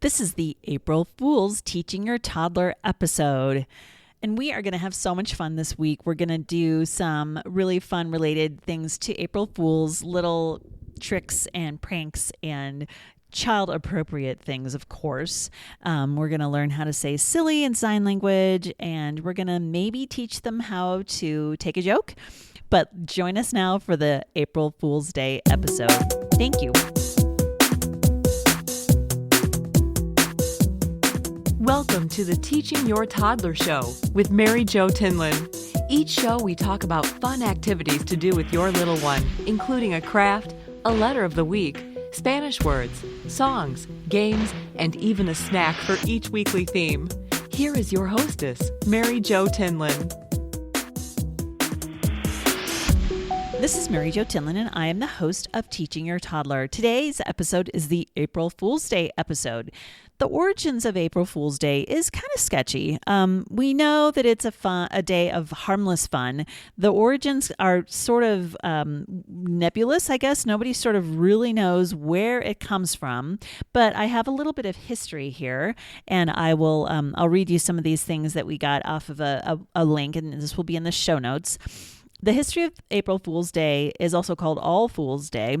This is the April Fool's Teaching Your Toddler episode. And we are going to have so much fun this week. We're going to do some really fun related things to April Fool's, little tricks and pranks and child appropriate things, of course. We're going to learn how to say silly in sign language, and we're going to maybe teach them how to take a joke. But join us now for the April Fool's Day episode. Thank you. Welcome to the Teaching Your Toddler Show with Marijo Tinlin. Each show we talk about fun activities to do with your little one, including a craft, a letter of the week, Spanish words, songs, games, and even a snack for each weekly theme. Here is your hostess, Marijo Tinlin. This is Marijo Tinlin, and I am the host of Teaching Your Toddler. Today's episode is the April Fool's Day episode. The origins of April Fool's Day is kind of sketchy. We know that it's a day of harmless fun. The origins are sort of nebulous, I guess. Nobody sort of really knows where it comes from. But I have a little bit of history here, and I'll read you some of these things that we got off of a link, and this will be in the show notes. The history of April Fool's Day is also called All Fool's Day.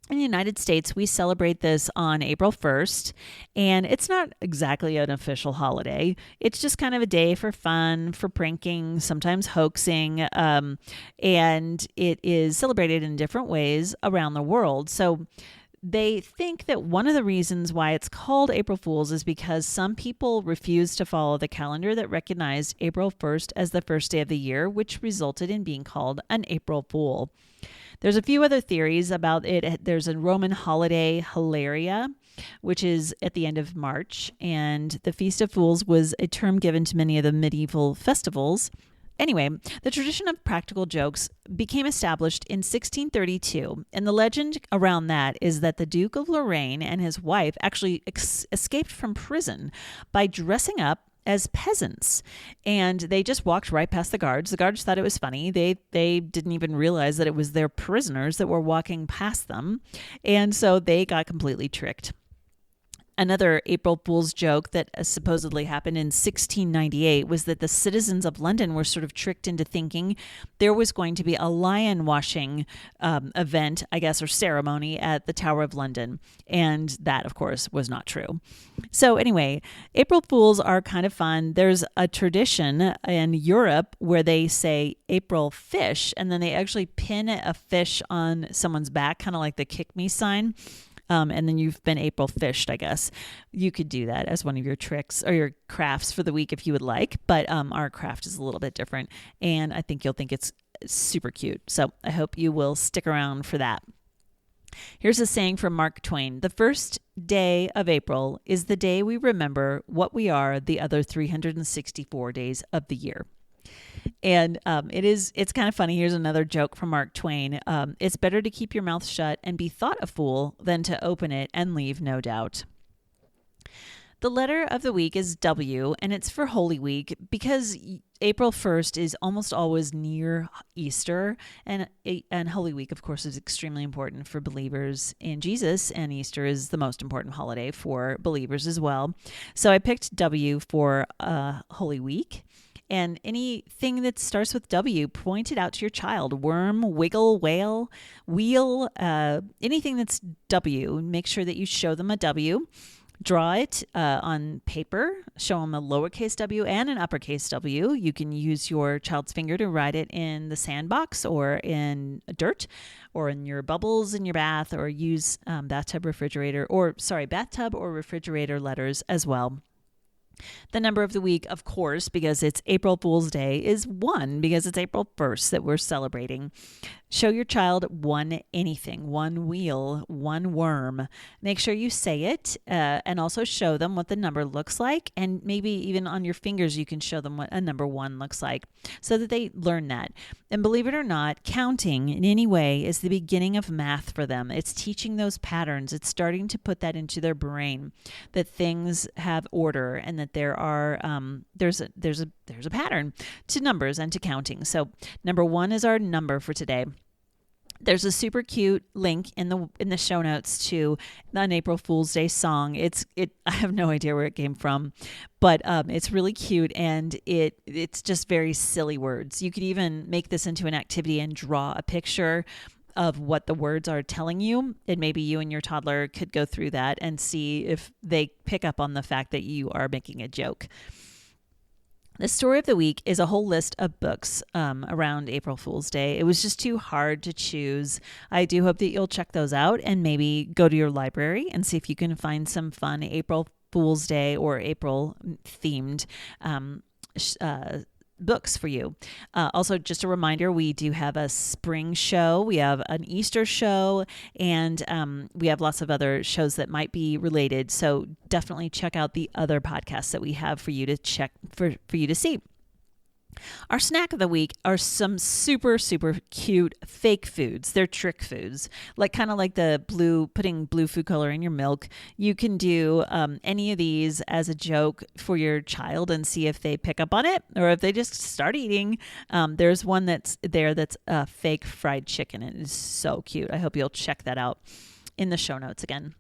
In the United States, we celebrate this on April 1st, and it's not exactly an official holiday. It's just kind of a day for fun, for pranking, sometimes hoaxing, and it is celebrated in different ways around the world. So they think that one of the reasons why it's called April Fool's is because some people refused to follow the calendar that recognized April 1st as the first day of the year, which resulted in being called an April Fool. There's a few other theories about it. There's a Roman holiday, Hilaria, which is at the end of March, and the Feast of Fools was a term given to many of the medieval festivals. Anyway, the tradition of practical jokes became established in 1632, and the legend around that is that the Duke of Lorraine and his wife actually escaped from prison by dressing up as peasants, and they just walked right past the guards. The guards thought it was funny. They didn't even realize that it was their prisoners that were walking past them, and so they got completely tricked. Another April Fool's joke that supposedly happened in 1698 was that the citizens of London were sort of tricked into thinking there was going to be a lion washing event, I guess, or ceremony at the Tower of London. And that, of course, was not true. So anyway, April Fools are kind of fun. There's a tradition in Europe where they say April fish, and then they actually pin a fish on someone's back, kind of like the kick me sign. And then you've been April fished, I guess. You could do that as one of your tricks or your crafts for the week if you would like. But our craft is a little bit different, and I think you'll think it's super cute. So I hope you will stick around for that. Here's a saying from Mark Twain. The first day of April is the day we remember what we are the other 364 days of the year. And it's kind of funny. Here's another joke from Mark Twain. It's better to keep your mouth shut and be thought a fool than to open it and leave no doubt. The letter of the week is W, and it's for Holy Week because April 1st is almost always near Easter, and Holy Week, of course, is extremely important for believers in Jesus, and Easter is the most important holiday for believers as well. So I picked W for Holy Week. And anything that starts with W, point it out to your child. Worm, wiggle, whale, wheel, anything that's W. Make sure that you show them a W. Draw it on paper. Show them a lowercase w and an uppercase W. You can use your child's finger to write it in the sandbox or in dirt or in your bubbles in your bath, or use bathtub or refrigerator letters as well. The number of the week, of course, because it's April Fool's Day, is 1, because it's April 1st that we're celebrating. Show your child one anything, one wheel, one worm. Make sure you say it and also show them what the number looks like. And maybe even on your fingers, you can show them what a number 1 looks like so that they learn that. And believe it or not, counting in any way is the beginning of math for them. It's teaching those patterns. It's starting to put that into their brain, that things have order and that there are there's a pattern to numbers and to counting. So number 1 is our number for today. There's a super cute link in the show notes to an April Fool's Day song. I have no idea where it came from, but it's really cute, and it's just very silly words. You could even make this into an activity and draw a picture of what the words are telling you, and maybe you and your toddler could go through that and see if they pick up on the fact that you are making a joke. The story of the week is a whole list of books around April Fool's Day. It was just too hard to choose. I do hope that you'll check those out and maybe go to your library and see if you can find some fun April Fool's Day or April themed books for you. Also, just a reminder, we do have a spring show, we have an Easter show, and we have lots of other shows that might be related. So definitely check out the other podcasts that we have for you to check for you to see. Our snack of the week are some super, super cute fake foods. They're trick foods, kind of like putting blue food color in your milk. You can do any of these as a joke for your child and see if they pick up on it or if they just start eating. There's one that's fake fried chicken. It is so cute. I hope you'll check that out in the show notes again.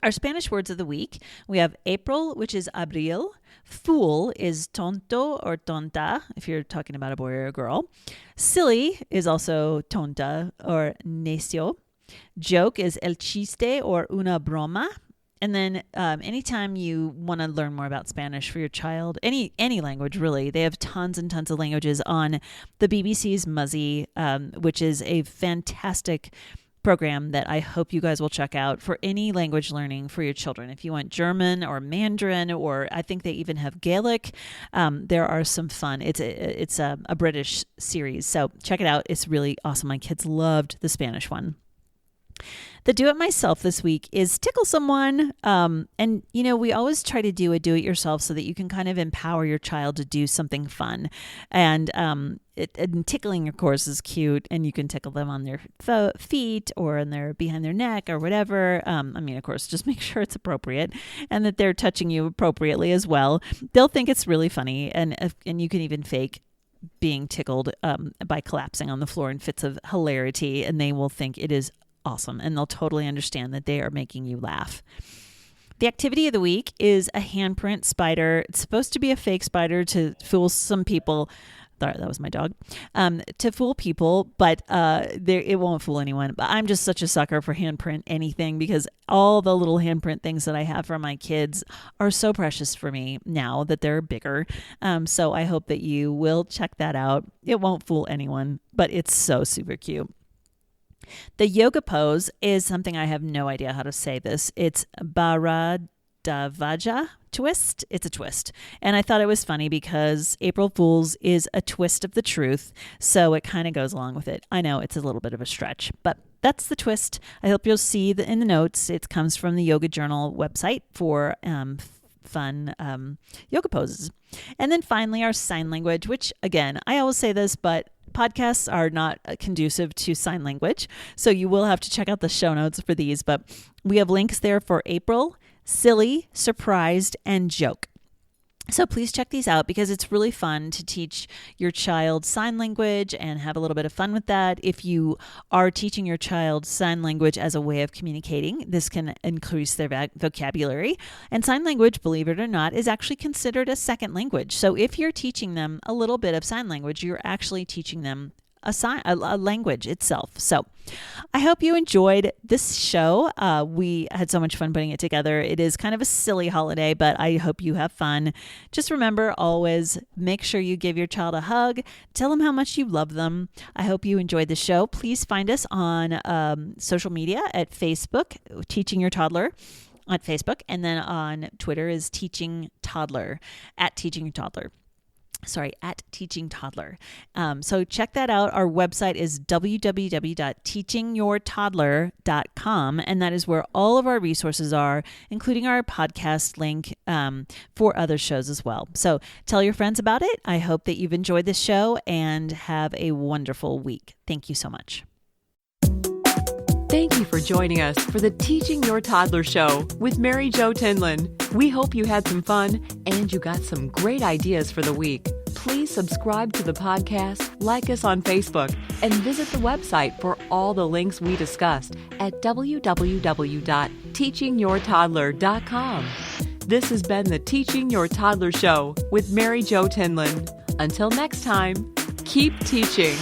Our Spanish words of the week, we have April, which is abril. Fool is tonto or tonta, if you're talking about a boy or a girl. Silly is also tonta or necio. Joke is el chiste or una broma. And then anytime you want to learn more about Spanish for your child, any language really, they have tons and tons of languages on the BBC's Muzzy, which is a fantastic program that I hope you guys will check out for any language learning for your children. If you want German or Mandarin, or I think they even have Gaelic, there are some fun. It's a British series, so check it out. It's really awesome. My kids loved the Spanish one. The do-it-myself this week is tickle someone. And, we always try to do a do-it-yourself so that you can kind of empower your child to do something fun. And tickling, of course, is cute. And you can tickle them on their feet or behind their neck or whatever. Of course, just make sure it's appropriate and that they're touching you appropriately as well. They'll think it's really funny. And you can even fake being tickled by collapsing on the floor in fits of hilarity. And they will think it is awesome, and they'll totally understand that they are making you laugh. The activity of the week is a handprint spider. It's supposed to be a fake spider to fool some people. That was my dog. To fool people, but it won't fool anyone. But I'm just such a sucker for handprint anything, because all the little handprint things that I have for my kids are so precious for me now that they're bigger. So I hope that you will check that out. It won't fool anyone, but it's so super cute. The yoga pose is something I have no idea how to say this. It's Bharadvaja twist. It's a twist. And I thought it was funny because April Fool's is a twist of the truth. So it kind of goes along with it. I know it's a little bit of a stretch, but that's the twist. I hope you'll see in the notes. It comes from the Yoga Journal website for fun yoga poses. And then finally, our sign language, which again, I always say this, but podcasts are not conducive to sign language. So you will have to check out the show notes for these, but we have links there for April, silly, surprised, and joke. So please check these out because it's really fun to teach your child sign language and have a little bit of fun with that. If you are teaching your child sign language as a way of communicating, this can increase their vocabulary. And sign language, believe it or not, is actually considered a second language. So if you're teaching them a little bit of sign language, you're actually teaching them a language itself. So I hope you enjoyed this show. We had so much fun putting it together. It is kind of a silly holiday, but I hope you have fun. Just remember, always make sure you give your child a hug. Tell them how much you love them. I hope you enjoyed the show. Please find us on social media at Facebook, Teaching Your Toddler on Facebook, and then on Twitter is Teaching Toddler, at Teaching Your Toddler. At Teaching Toddler. So check that out. Our website is www.teachingyourtoddler.com, and that is where all of our resources are, including our podcast link for other shows as well. So tell your friends about it. I hope that you've enjoyed this show and have a wonderful week. Thank you so much. Thank you for joining us for the Teaching Your Toddler Show with Marijo Tinlin. We hope you had some fun and you got some great ideas for the week. Please subscribe to the podcast, like us on Facebook, and visit the website for all the links we discussed at www.teachingyourtoddler.com. This has been the Teaching Your Toddler Show with Marijo Tinlin. Until next time, keep teaching.